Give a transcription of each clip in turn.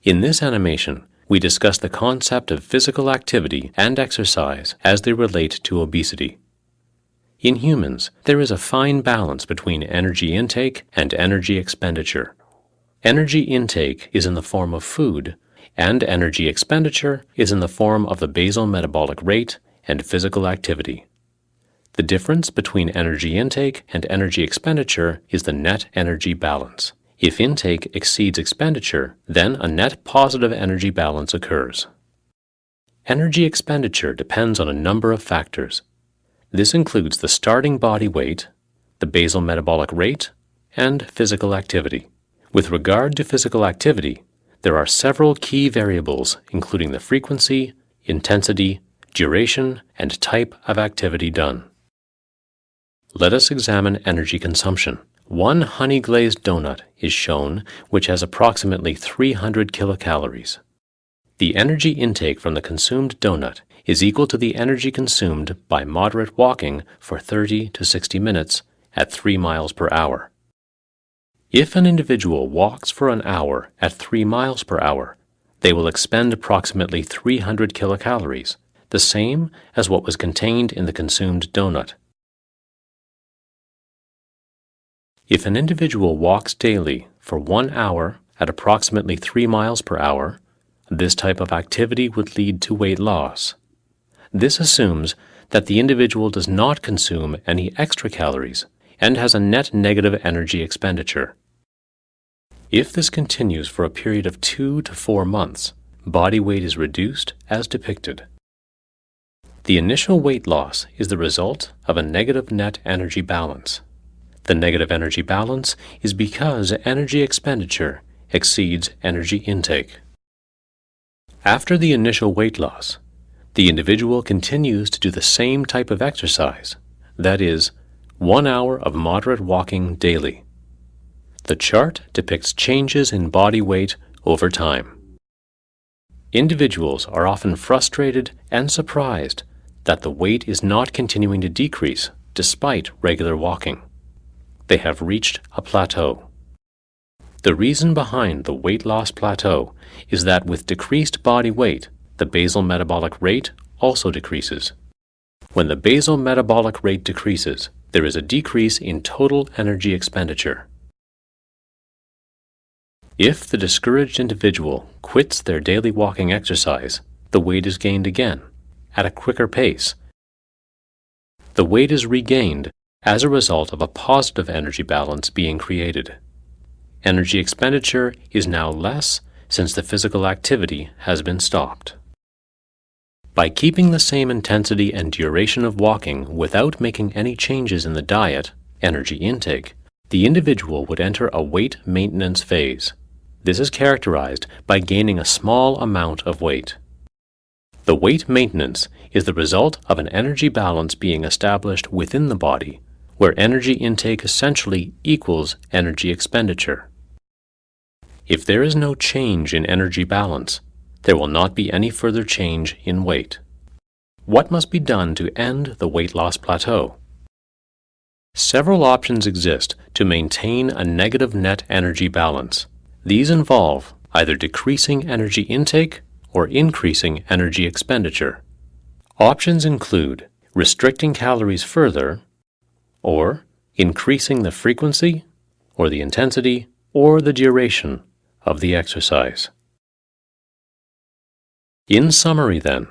In this animation, we discuss the concept of physical activity and exercise as they relate to obesity. In humans, there is a fine balance between energy intake and energy expenditure. Energy intake is in the form of food, and energy expenditure is in the form of the basal metabolic rate and physical activity. The difference between energy intake and energy expenditure is the net energy balance. If intake exceeds expenditure, then a net positive energy balance occurs. Energy expenditure depends on a number of factors. This includes the starting body weight, the basal metabolic rate, and physical activity. With regard to physical activity, there are several key variables including the frequency, intensity, duration, and type of activity done. Let us examine energy consumption. One honey-glazed donut is shown, which has approximately 300 kilocalories. The energy intake from the consumed donut is equal to the energy consumed by moderate walking for 30 to 60 minutes at 3 miles per hour. If an individual walks for an hour at 3 miles per hour, they will expend approximately 300 kilocalories, the same as what was contained in the consumed donut. If an individual walks daily for 1 hour at approximately 3 miles per hour, this type of activity would lead to weight loss. This assumes that the individual does not consume any extra calories and has a net negative energy expenditure. If this continues for a period of 2 to 4 months, body weight is reduced as depicted. The initial weight loss is the result of a negative net energy balance. The negative energy balance is because energy expenditure exceeds energy intake. After the initial weight loss, the individual continues to do the same type of exercise, that is, 1 hour of moderate walking daily. The chart depicts changes in body weight over time. Individuals are often frustrated and surprised that the weight is not continuing to decrease despite regular walking. They have reached a plateau. The reason behind the weight loss plateau is that with decreased body weight, the basal metabolic rate also decreases. When the basal metabolic rate decreases, there is a decrease in total energy expenditure. If the discouraged individual quits their daily walking exercise, the weight is gained again, at a quicker pace. The weight is regained as a result of a positive energy balance being created. Energy expenditure is now less since the physical activity has been stopped. By keeping the same intensity and duration of walking without making any changes in the diet, energy intake, the individual would enter a weight maintenance phase. This is characterized by gaining a small amount of weight. The weight maintenance is the result of an energy balance being established within the body, where energy intake essentially equals energy expenditure. If there is no change in energy balance, there will not be any further change in weight. What must be done to end the weight loss plateau? Several options exist to maintain a negative net energy balance. These involve either decreasing energy intake or increasing energy expenditure. Options include restricting calories further, or increasing the frequency, or the intensity, or the duration of the exercise. In summary then,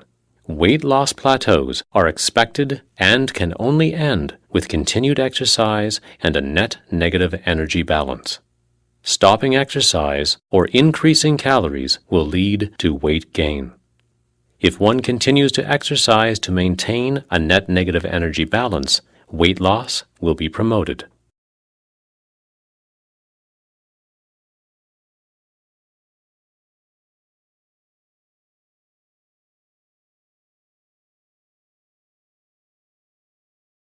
weight loss plateaus are expected and can only end with continued exercise and a net negative energy balance. Stopping exercise or increasing calories will lead to weight gain. If one continues to exercise to maintain a net negative energy balance, weight loss will be promoted.